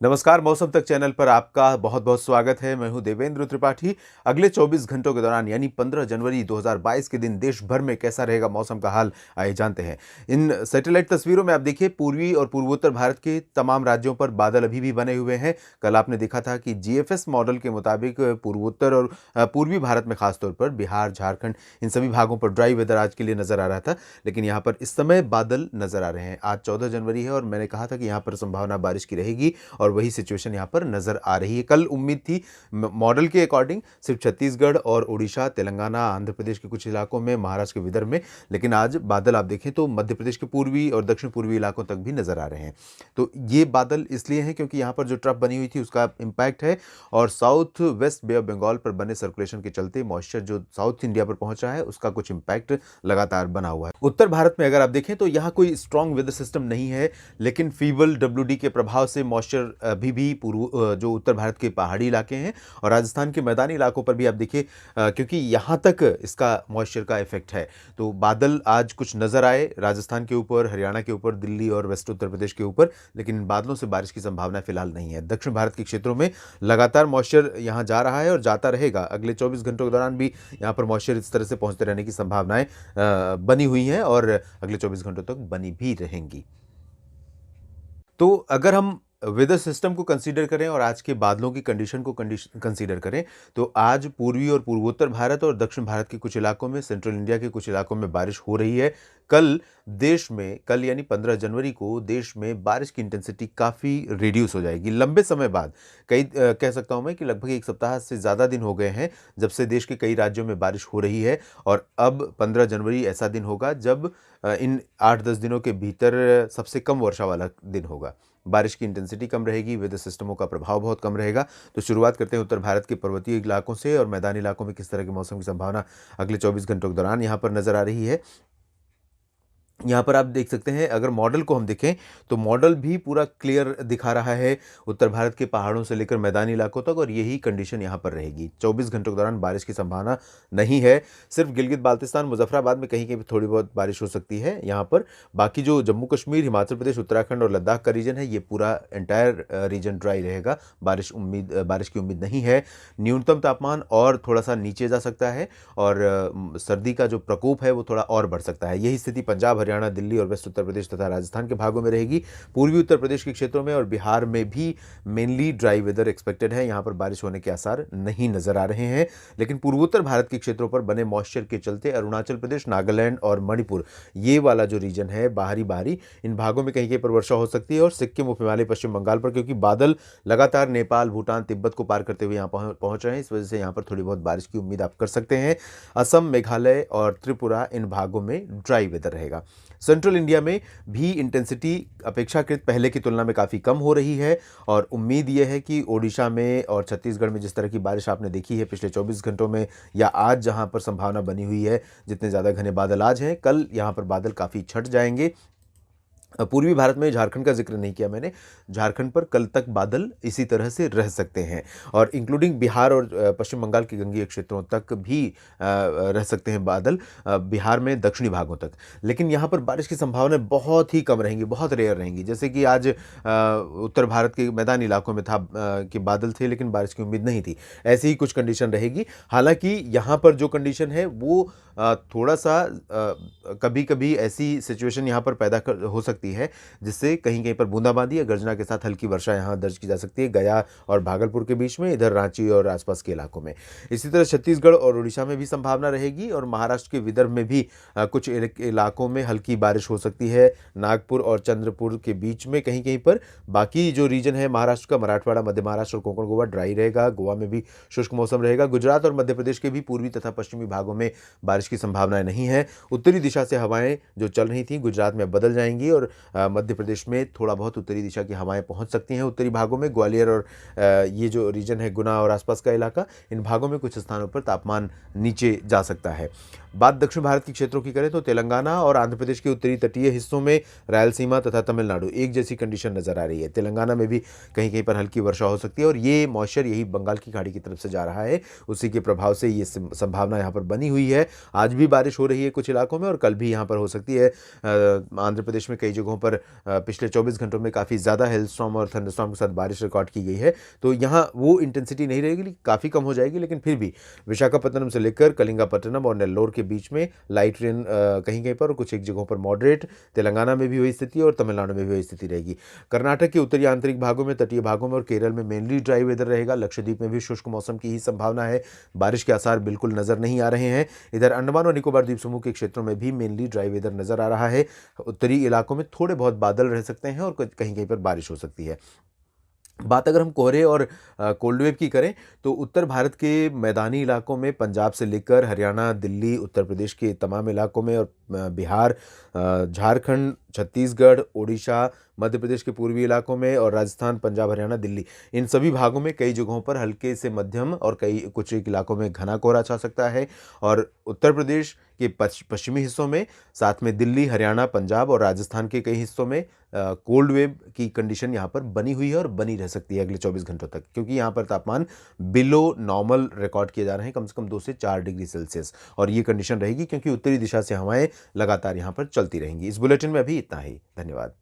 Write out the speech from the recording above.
नमस्कार, मौसम तक चैनल पर आपका बहुत-बहुत स्वागत है। मैं हूं देवेंद्र त्रिपाठी। अगले 24 घंटों के दौरान यानी 15 जनवरी 2022 के दिन देश भर में कैसा रहेगा मौसम का हाल, आइए जानते हैं। इन सैटेलाइट तस्वीरों में आप देखिए पूर्वी और पूर्वोत्तर भारत के तमाम राज्यों पर बादल अभी भी बने हुए हैं। कल आपने देखा था कि जीएफएस मॉडल के मुताबिक पूर्वोत्तर और पूर्वी भारत में खासतौर पर बिहार, झारखंड इन सभी भागों पर ड्राई वेदर आज के लिए नजर आ रहा था। लेकिन यहाँ पर इस समय बादल नजर आ रहे हैं। आज 14 जनवरी है और मैंने कहा था कि यहाँ पर संभावना बारिश की रहेगी और वही सिचुएशन यहाँ पर नजर आ रही है। कल उम्मीद थी मॉडल के अकॉर्डिंग सिर्फ छत्तीसगढ़ और उड़ीसा, तेलंगाना, आंध्र प्रदेश के कुछ इलाकों में, महाराष्ट्र के विदर्भ में, लेकिन आज बादल आप देखें तो मध्य प्रदेश के पूर्वी और दक्षिण पूर्वी इलाकों तक भी नजर आ रहे हैं। तो ये बादल इसलिए हैं क्योंकि यहाँ पर जो ट्रफ बनी हुई थी उसका इम्पैक्ट है और south west bay of Bengal पर बने सर्कुलेशन के चलते मॉइस्चर जो साउथ इंडिया पर पहुंच रहा है उसका कुछ इम्पैक्ट लगातार बना हुआ है। उत्तर भारत में अगर आप देखें तो यहाँ कोई स्ट्रॉन्ग वेदर सिस्टम नहीं है, लेकिन फीबल डब्ल्यूडी के प्रभाव से मॉइस्चर अभी भी पूर्व जो उत्तर भारत के पहाड़ी इलाके हैं और राजस्थान के मैदानी इलाकों पर भी आप देखिए क्योंकि यहाँ तक इसका मॉइस्चर का इफेक्ट है। तो बादल आज कुछ नजर आए राजस्थान के ऊपर, हरियाणा के ऊपर, दिल्ली और वेस्ट उत्तर प्रदेश के ऊपर, लेकिन इन बादलों से बारिश की संभावना फिलहाल नहीं है। दक्षिण भारत के क्षेत्रों में लगातार मॉइस्चर यहाँ जा रहा है और जाता रहेगा। अगले 24 घंटों के दौरान भी यहाँ पर मॉइस्चर इस तरह से पहुँचते रहने की संभावनाएं बनी हुई हैं और अगले 24 घंटों तक बनी भी रहेंगी। तो अगर हम वेदर सिस्टम को कंसीडर करें और आज के बादलों की कंडीशन को कंसीडर करें तो आज पूर्वी और पूर्वोत्तर भारत और दक्षिण भारत के कुछ इलाकों में, सेंट्रल इंडिया के कुछ इलाकों में बारिश हो रही है। कल देश में, कल यानी 15 जनवरी को देश में बारिश की इंटेंसिटी काफ़ी रिड्यूस हो जाएगी लंबे समय बाद। कह सकता हूं मैं कि लगभग एक सप्ताह से ज़्यादा दिन हो गए हैं जब से देश के कई राज्यों में बारिश हो रही है और अब 15 जनवरी ऐसा दिन होगा जब इन 8-10 दिनों के भीतर सबसे कम वर्षा वाला दिन होगा। बारिश की इंटेंसिटी कम रहेगी, वेदर सिस्टमों का प्रभाव बहुत कम रहेगा। तो शुरुआत करते हैं उत्तर भारत के पर्वतीय इलाकों से और मैदानी इलाकों में किस तरह के मौसम की संभावना अगले 24 घंटों के दौरान यहाँ पर नजर आ रही है। यहाँ पर आप देख सकते हैं, अगर मॉडल को हम देखें तो मॉडल भी पूरा क्लियर दिखा रहा है उत्तर भारत के पहाड़ों से लेकर मैदानी इलाकों तक और यही कंडीशन यहाँ पर रहेगी। 24 घंटों के दौरान बारिश की संभावना नहीं है। सिर्फ गिलगित बाल्तिस्तान, मुजफ्फराबाद में कहीं कहीं थोड़ी बहुत बारिश हो सकती है यहाँ पर। बाकी जो जम्मू कश्मीर, हिमाचल प्रदेश, उत्तराखंड और लद्दाख का रीजन है, ये पूरा एंटायर रीजन ड्राई रहेगा। बारिश की उम्मीद नहीं है। न्यूनतम तापमान और थोड़ा सा नीचे जा सकता है और सर्दी का जो प्रकोप है वो थोड़ा और बढ़ सकता है। यही स्थिति पंजाब, हरियाणा, दिल्ली और वेस्ट उत्तर प्रदेश तथा राजस्थान के भागों में रहेगी। पूर्वी उत्तर प्रदेश के क्षेत्रों में और बिहार में भी मेनली ड्राई वेदर एक्सपेक्टेड है। यहाँ पर बारिश होने के आसार नहीं नजर आ रहे हैं, लेकिन पूर्वोत्तर भारत के क्षेत्रों पर बने मॉइस्चर के चलते अरुणाचल प्रदेश, नागालैंड और मणिपुर, ये वाला जो रीजन है बाहरी, इन भागों में कहीं कहीं पर वर्षा हो सकती है और सिक्किम, उप हिमालय, पश्चिम बंगाल पर, क्योंकि बादल लगातार नेपाल, भूटान, तिब्बत को पार करते हुए यहाँ पहुंच रहे हैं, इस वजह से यहाँ पर थोड़ी बहुत बारिश की उम्मीद आप कर सकते हैं। असम, मेघालय और त्रिपुरा, इन भागों में ड्राई वेदर रहेगा। सेंट्रल इंडिया में भी इंटेंसिटी अपेक्षाकृत पहले की तुलना में काफ़ी कम हो रही है और उम्मीद यह है कि ओडिशा में और छत्तीसगढ़ में जिस तरह की बारिश आपने देखी है पिछले 24 घंटों में या आज जहां पर संभावना बनी हुई है, जितने ज़्यादा घने बादल आज हैं, कल यहां पर बादल काफ़ी छट जाएंगे। पूर्वी भारत में झारखंड का जिक्र नहीं किया मैंने, झारखंड पर कल तक बादल इसी तरह से रह सकते हैं और इंक्लूडिंग बिहार और पश्चिम बंगाल के गंगीय क्षेत्रों तक भी रह सकते हैं बादल, बिहार में दक्षिणी भागों तक। लेकिन यहाँ पर बारिश की संभावनाएं बहुत ही कम रहेंगी, बहुत रेयर रहेंगी। जैसे कि आज उत्तर भारत के मैदानी इलाकों में था कि बादल थे लेकिन बारिश की उम्मीद नहीं थी, ऐसी ही कुछ कंडीशन रहेगी। हालांकि यहाँ पर जो कंडीशन है वो थोड़ा सा कभी कभी ऐसी सिचुएशन यहाँ पर पैदा हो सकती है जिससे कहीं कहीं पर बूंदाबांदी या गर्जना के साथ हल्की वर्षा यहाँ दर्ज की जा सकती है, गया और भागलपुर के बीच में, इधर रांची और आसपास के इलाकों में। इसी तरह छत्तीसगढ़ और उड़ीसा में भी संभावना रहेगी और महाराष्ट्र के विदर्भ में भी कुछ इलाकों में हल्की बारिश हो सकती है, नागपुर और चंद्रपुर के बीच में कहीं कहीं पर। बाकी जो रीजन है महाराष्ट्र का, मराठवाड़ा, मध्य महाराष्ट्र और कोंकण गोवा ड्राई रहेगा, गोवा में भी शुष्क मौसम रहेगा। गुजरात और मध्य प्रदेश के भी पूर्वी तथा पश्चिमी भागों में बारिश की संभावनाएं नहीं है। उत्तरी दिशा से हवाएं जो चल रही थी गुजरात में बदल जाएंगी और मध्य प्रदेश में थोड़ा बहुत उत्तरी दिशा की हवाएं पहुंच सकती हैं। उत्तरी भागों में ग्वालियर और ये जो रीजन है गुना और आसपास का इलाका, इन भागों में कुछ स्थानों पर तापमान नीचे जा सकता है। बात दक्षिण भारत के क्षेत्रों की करें तो तेलंगाना और आंध्र प्रदेश के उत्तरी तटीय हिस्सों में, रायलसीमा तथा तमिलनाडु एक जैसी कंडीशन नजर आ रही है। तेलंगाना में भी कहीं कहीं पर हल्की वर्षा हो सकती है और ये मॉइस्चर यही बंगाल की खाड़ी की तरफ से जा रहा है, उसी के प्रभाव से ये संभावना यहाँ पर बनी हुई है। आज भी बारिश हो रही है कुछ इलाकों में और कल भी यहाँ पर हो सकती है। आंध्र प्रदेश में कई जगहों पर पिछले 24 घंटों में काफ़ी ज़्यादा हेल स्टॉर्म और थंडरस्टॉर्म के साथ बारिश रिकॉर्ड की गई है। तो यहाँ वो इंटेंसिटी नहीं रहेगी, काफ़ी कम हो जाएगी, लेकिन फिर भी विशाखापट्टनम से लेकर कलिंगापट्टनम और नेल्लोर के बीच में लाइट रेन कहीं-कहीं पर और कुछ एक जगहों पर मॉडरेट, तेलंगाना में भी वही स्थिति और तमिलनाडु में भी वही स्थिति रहेगी। कर्नाटक के उत्तरी आंतरिक भागों में, तटीय भागों में और केरल में मेनली ड्राई वेदर रहेगा। लक्षद्वीप में भी शुष्क मौसम की ही संभावना है। बारिश के आसार बिल्कुल नज़र नहीं आ रहे हैं। इधर अंडमान और निकोबार द्वीप समूह के क्षेत्रों में भी मेनली ड्राई वेदर नज़र आ रहा है। उत्तरी इलाकों में थोड़े बहुत बादल रह सकते हैं और कहीं-कहीं पर बारिश हो सकती है। बात अगर हम कोहरे और कोल्ड वेव की करें, तो उत्तर भारत के मैदानी इलाकों में पंजाब से लेकर हरियाणा, दिल्ली, उत्तर प्रदेश के तमाम इलाकों में और बिहार, झारखंड, छत्तीसगढ़, ओडिशा, मध्य प्रदेश के पूर्वी इलाकों में और राजस्थान, पंजाब, हरियाणा, दिल्ली, इन सभी भागों में कई जगहों पर हल्के से मध्यम और कुछ एक इलाकों में घना कोहरा छा सकता है। और उत्तर प्रदेश के पश्चिमी हिस्सों में, साथ में दिल्ली, हरियाणा, पंजाब और राजस्थान के कई हिस्सों में कोल्ड वेव की कंडीशन यहाँ पर बनी हुई है और बनी रह सकती है अगले 24 घंटों तक, क्योंकि यहाँ पर तापमान बिलो नॉर्मल रिकॉर्ड किए जा रहे हैं, कम से कम 2 से 4 डिग्री सेल्सियस, और ये कंडीशन रहेगी क्योंकि उत्तरी दिशा से हवाएं लगातार यहाँ पर चलती रहेंगी। इस बुलेटिन में अभी इतना ही। धन्यवाद।